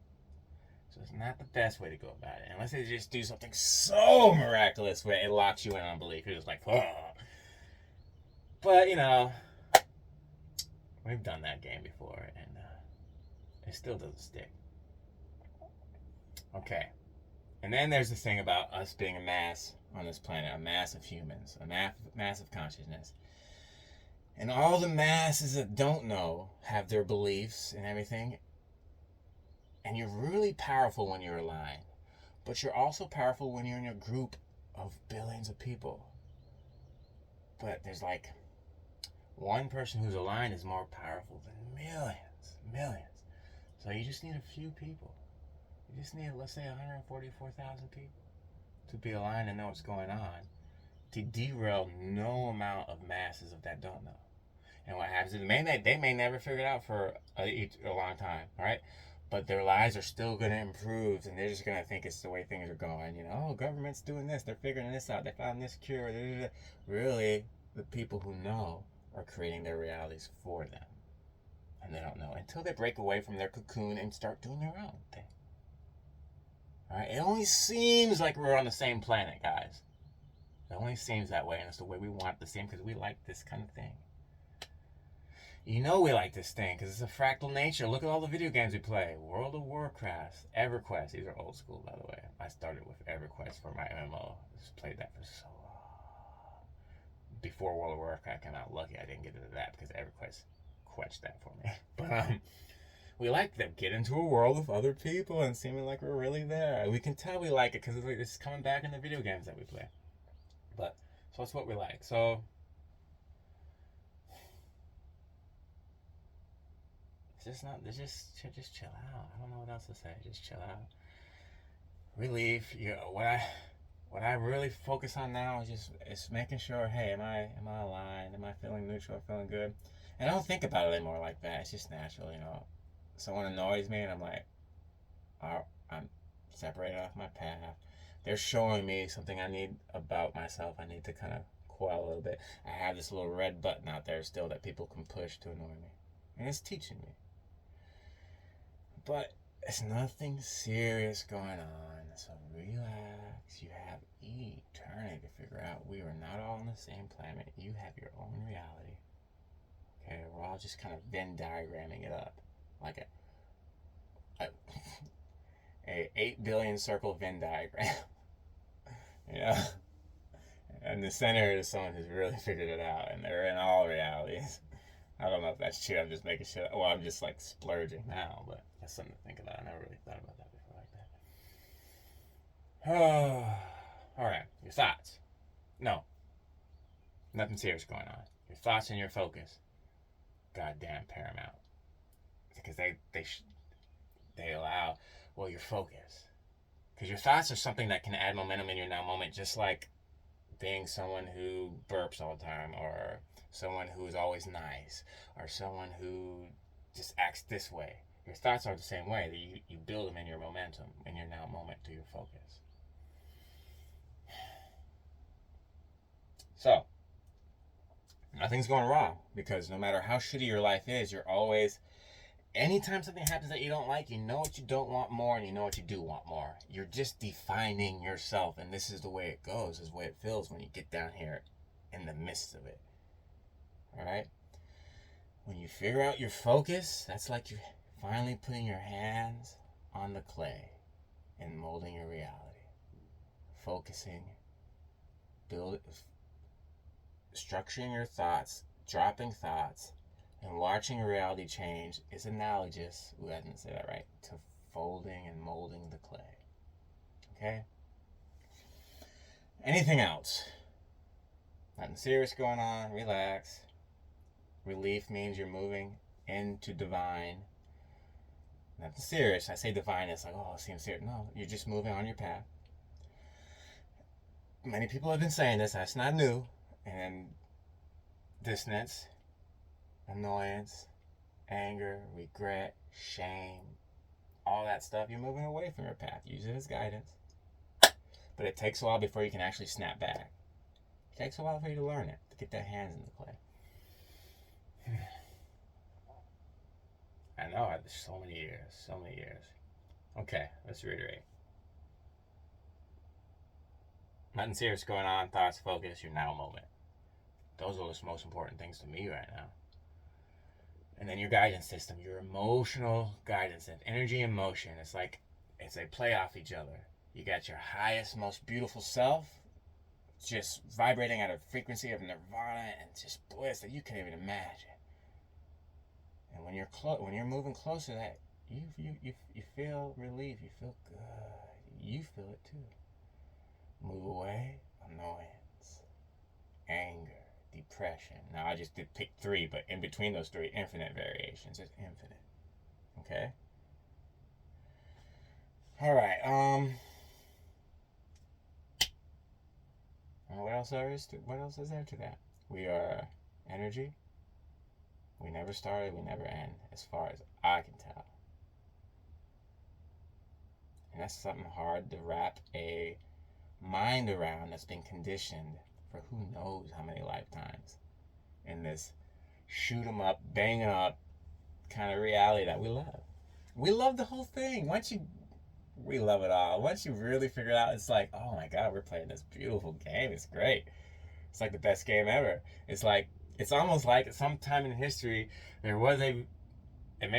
So it's not the best way to go about it, unless they just do something so miraculous where it locks you in on belief. You're just like, oh. But we've done that game before, and it still doesn't stick. Okay. And then there's the thing about us being a mass on this planet, a mass of humans, a mass of consciousness. And all the masses that don't know have their beliefs and everything. And you're really powerful when you're aligned. But you're also powerful when you're in a group of billions of people. But there's like one person who's aligned is more powerful than millions. So you just need a few people. You just need, let's say, 144,000 people to be aligned and know what's going on, to derail no amount of masses of that don't know. And what happens is they may never figure it out for a long time, right? But their lives are still going to improve, and they're just going to think it's the way things are going. Oh, government's doing this, they're figuring this out, they found this cure. Really, the people who know are creating their realities for them. And they don't know until they break away from their cocoon and start doing their own thing. All right? It only seems like we're on the same planet, guys. It only seems that way, and it's the way we want it to seem because we like this kind of thing. We like this thing because it's a fractal nature. Look at all the video games we play. World of Warcraft, EverQuest. These are old school, by the way. I started with EverQuest for my MMO. Just played that for so long. Before World of Warcraft came out, lucky I didn't get into that because EverQuest quenched that for me. But we like to get into a world of other people and seeming like we're really there. We can tell we like it because it's coming back in the video games that we play. But so that's what we like. So just chill out. I don't know what else to say. Just chill out. Relief. What I really focus on now is making sure, hey, am I aligned? Am I feeling neutral? Feeling good? And I don't think about it anymore like that. It's just natural, Someone annoys me, and I'm like, oh, I'm separated off my path. They're showing me something I need about myself. I need to kind of coil a little bit. I have this little red button out there still that people can push to annoy me, and it's teaching me. But it's nothing serious going on. So relax. You have eternity to figure out. We are not all on the same planet. You have your own reality. Okay, we're all just kind of Venn diagramming it up, like a 8 billion circle Venn diagram. And the center is someone who's really figured it out, and they're in all realities. I don't know if that's true. I'm just making shit. Well, I'm just like splurging now, but that's something to think about. I never really thought about that before like that. All right, your thoughts. No, nothing serious going on. Your thoughts and your focus. Goddamn paramount, because they allow your focus. Because your thoughts are something that can add momentum in your now moment, just like being someone who burps all the time, or someone who is always nice, or someone who just acts this way. Your thoughts are the same way. You build them in your momentum, in your now moment, to your focus. So, nothing's going wrong, because no matter how shitty your life is, you're always, anytime something happens that you don't like, you know what you don't want more, and you know what you do want more. You're just defining yourself, and this is the way it goes, is the way it feels when you get down here in the midst of it. Alright? When you figure out your focus, that's like you're finally putting your hands on the clay and molding your reality. Focusing, structuring your thoughts, dropping thoughts, and watching reality change is analogous, I didn't say that right, to folding and molding the clay. Okay? Anything else? Nothing serious going on. Relax. Relief means you're moving into divine. Nothing serious. I say divine, it's like, oh, it seems serious. No, you're just moving on your path. Many people have been saying this. That's not new. And dissonance, annoyance, anger, regret, shame, all that stuff, you're moving away from your path. Use it as guidance. But it takes a while before you can actually snap back. It takes a while for you to learn it, to get that hands into play. I know, so many years. Okay, let's reiterate. Nothing serious going on, thoughts, focus, your now moment. Those are the most important things to me right now. And then your guidance system, your emotional guidance, and energy and motion. It's like, they play off each other. You got your highest, most beautiful self, just vibrating at a frequency of nirvana and just bliss that you can't even imagine. And when you're moving closer to that, you feel relief, you feel good, you feel it too. Move away, annoyance, anger, depression. Now I just did pick 3, but in between those 3, infinite variations. It's infinite. Okay? Alright, what else is there to that? We are energy. We never started, we never end, as far as I can tell. And that's something hard to wrap a mind around that's been conditioned for who knows how many lifetimes in this shoot 'em up, bang 'em up kind of reality that we love. We love the whole thing. We love it all. Once you really figure it out, it's like, oh my God, we're playing this beautiful game. It's great. It's like the best game ever. It's almost like sometime in history, and maybe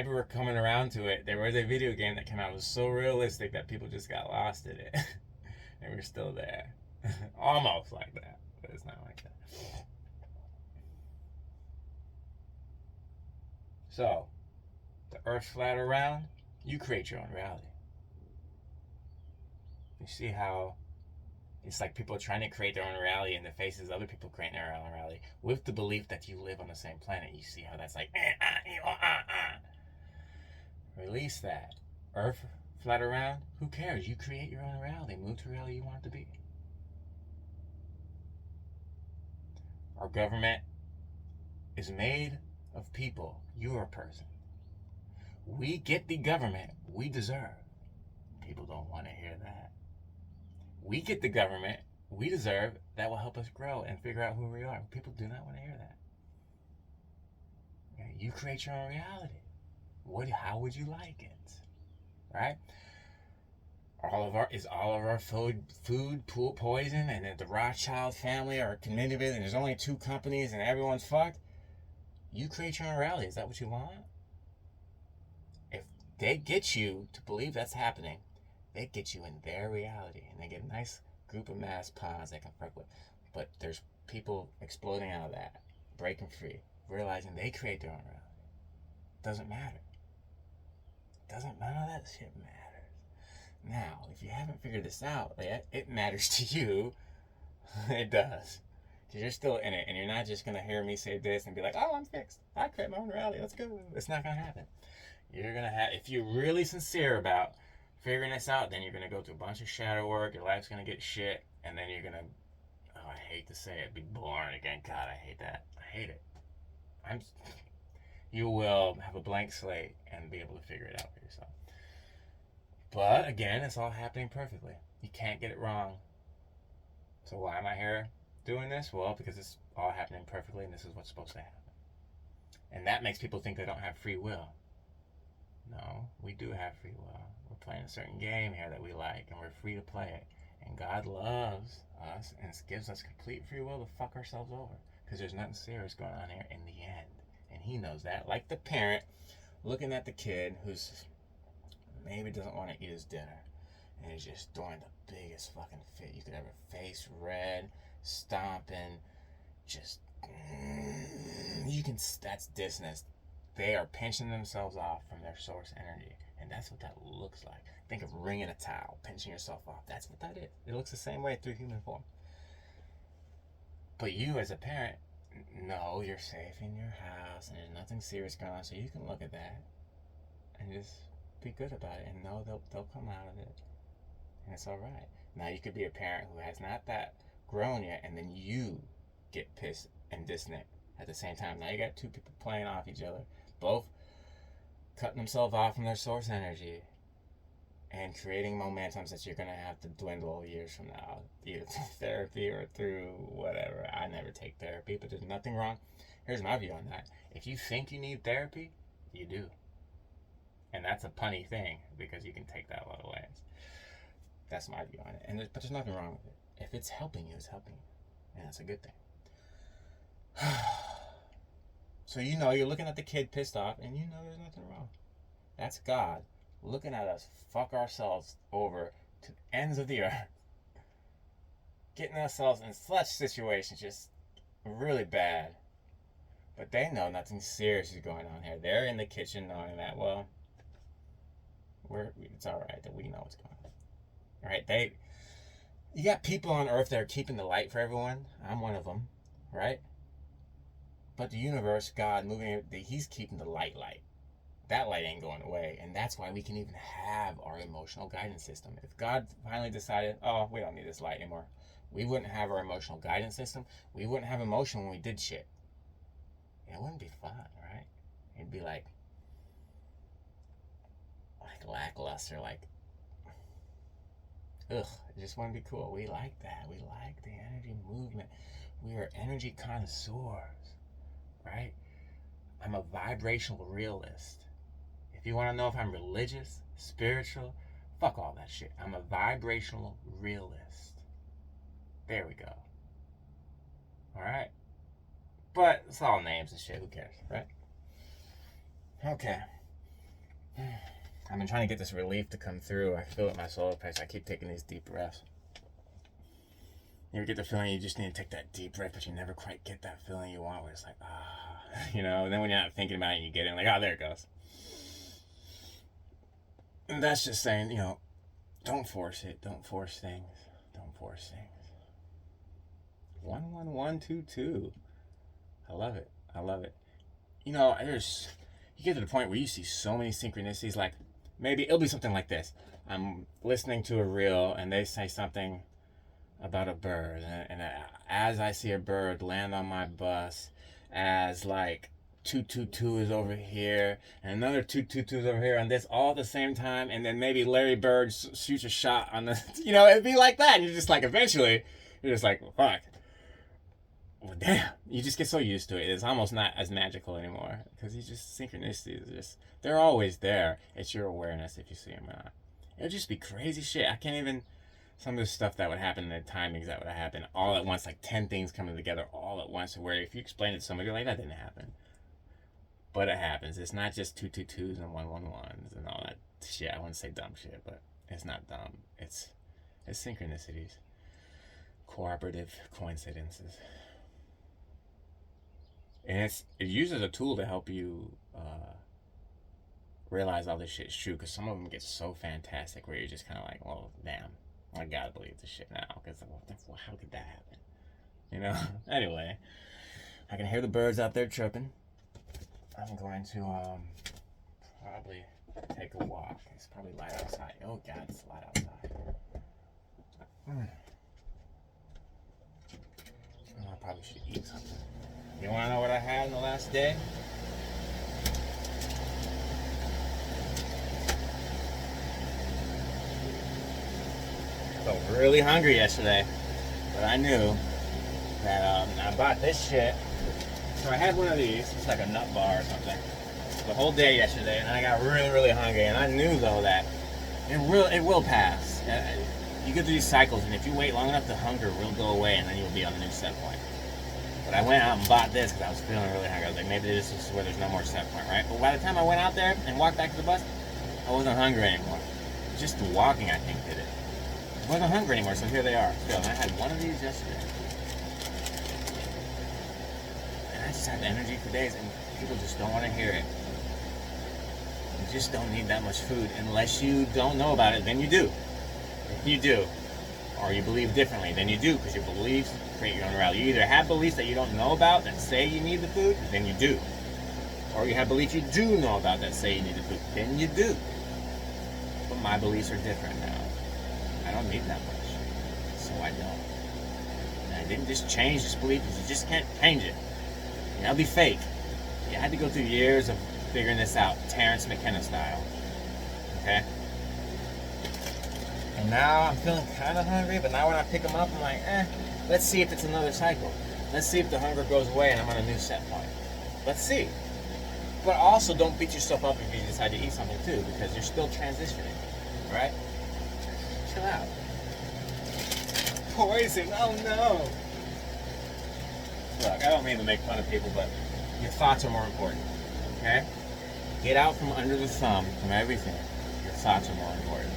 we're coming around to it, there was a video game that came out. It was so realistic that people just got lost in it. And we're still there. Almost like that, but it's not like that. So, the Earth's flat or round, you create your own reality. You see how it's like people trying to create their own reality in the faces of other people creating their own reality with the belief that you live on the same planet. You see how that's like, Release that. Earth flat around, who cares? You create your own reality. Move to the reality you want it to be. Our government is made of people. You're a person. We get the government we deserve. People don't want to hear that. We get the government we deserve that will help us grow and figure out who we are. People do not want to hear that. Okay? You create your own reality. How would you like it? Right? All of our food poison, and then the Rothschild family are committed, and there's only 2 companies and everyone's fucked. You create your own reality. Is that what you want? If they get you to believe that's happening, they get you in their reality, and they get a nice group of mass pawns they can fuck with. But there's people exploding out of that, breaking free, realizing they create their own reality. Doesn't matter. None of that shit matters. Now, if you haven't figured this out yet, it matters to you. It does. Because you're still in it, and you're not just going to hear me say this and be like, oh, I'm fixed. I create my own reality. Let's go. It's not going to happen. You're going to have, if you're really sincere about figuring this out, then you're going to go through a bunch of shadow work. Your life's going to get shit, and then you're going to, I hate to say it, be born again. God, I hate that. I hate it. You will have a blank slate and be able to figure it out for yourself. But again, it's all happening perfectly. You can't get it wrong. So why am I here doing this? Well, because it's all happening perfectly, and this is what's supposed to happen. And that makes people think they don't have free will. No, we do have free will. We're playing a certain game here that we like, and we're free to play it. And God loves us and gives us complete free will to fuck ourselves over. Because there's nothing serious going on here in the end. And he knows that. Like the parent looking at the kid who's maybe doesn't want to eat his dinner, and he's just throwing the biggest fucking fit you could ever. Face red, stomping, just that's dissonance. They are pinching themselves off from their source energy, and that's what that looks like. Think of wringing a towel, pinching yourself off. That's what that is. It looks the same way through human form. But you as a parent No, you're safe in your house and there's nothing serious going on, so you can look at that and just be good about it and know they'll come out of it and it's all right. Now you could be a parent who has not that grown yet, and then you get pissed and distant at the same time. Now you got two people playing off each other, both cutting themselves off from their source energy and creating momentums that you're gonna have to dwindle years from now, either through therapy or through whatever. I never take therapy, but there's nothing wrong. Here's my view on that. If you think you need therapy, you do. And that's a punny thing because you can take that a lot of ways. That's my view on it. But there's nothing wrong with it. If it's helping you, it's helping you. And that's a good thing. So you're looking at the kid pissed off and there's nothing wrong. That's God looking at us fuck ourselves over to the ends of the earth. Getting ourselves in such situations just really bad. But they know nothing serious is going on here. They're in the kitchen knowing that, well, it's all right that we know what's going on. All right, you got people on earth that are keeping the light for everyone. I'm one of them, right? But the universe, God, he's keeping the light. That light ain't going away, and that's why we can even have our emotional guidance system. If God finally decided, oh, we don't need this light anymore, we wouldn't have our emotional guidance system. We wouldn't have emotion when we did shit. It wouldn't be fun, right? It'd be like lackluster, ugh, it just wouldn't be cool. We like that. We like the energy movement. We are energy connoisseurs, right? I'm a vibrational realist. If you want to know if I'm religious, spiritual, fuck all that shit. I'm a vibrational realist. There we go. All right? But it's all names and shit. Who cares, right? Okay. I've been trying to get this relief to come through. I feel it in my solar plexus. I keep taking these deep breaths. You ever get the feeling you just need to take that deep breath, but you never quite get that feeling you want, where it's like, and then when you're not thinking about it, you get it, like, there it goes. And that's just saying, don't force it. Don't force things. Don't force things. 11122. I love it. I love it. You get to the point where you see so many synchronicities, like maybe it'll be something like this. I'm listening to a reel and they say something about a bird, and as I see a bird land on my bus, as like 222 is over here and another 222 is over here, and this all at the same time, and then maybe Larry Bird shoots a shot on the, it'd be like that, and you're just like, eventually, you're just like, well, fuck. Well, damn, you just get so used to it. It's almost not as magical anymore because synchronicities they're always there. It's your awareness if you see them or not. It'll just be crazy shit. I can't even, some of the stuff that would happen, the timings that would happen all at once, like 10 things coming together all at once, where if you explain it to somebody, you're like, that didn't happen. But it happens. It's not just 222s and 111s and all that shit. I wouldn't say dumb shit, but it's not dumb. It's synchronicities. Cooperative coincidences. And it uses a tool to help you realize all this shit is true, because some of them get so fantastic where you're just kind of like, well, damn, I gotta believe this shit now, because how could that happen? Anyway, I can hear the birds out there chirping. I'm going to probably take a walk. It's probably light outside. Oh God, it's light outside. I probably should eat something. You want to know what I had in the last day? I felt really hungry yesterday, but I knew that I bought this shit. So I had one of these. It's like a nut bar or something. The whole day yesterday, and I got really, really hungry. And I knew though that it will pass. You get through these cycles, and if you wait long enough, the hunger will go away, and then you'll be on a new set point. But I went out and bought this because I was feeling really hungry. I was like, maybe this is where there's no more set point, right? But by the time I went out there and walked back to the bus, I wasn't hungry anymore. Just the walking, I think, did it. I wasn't hungry anymore, so here they are. Still, and I had one of these yesterday. And I just had energy for days, and people just don't want to hear it. You just don't need that much food unless you don't know about it. Then you do. If you do. Or you believe differently than you do, because your beliefs create your own reality. You either have beliefs that you don't know about that say you need the food, then you do. Or you have beliefs you do know about that say you need the food, then you do. But my beliefs are different now. I don't need that much, so I don't. And I didn't just change this belief, because you just can't change it. And that'll be fake. You had to go through years of figuring this out, Terrence McKenna style. Okay? And now I'm feeling kind of hungry, but now when I pick them up, I'm like, let's see if it's another cycle. Let's see if the hunger goes away and I'm on a new set point. Let's see. But also, don't beat yourself up if you decide to eat something too, because you're still transitioning, right? Chill out. Poison, oh no! Look, I don't mean to make fun of people, but your thoughts are more important, okay? Get out from under the thumb from everything. Your thoughts are more important.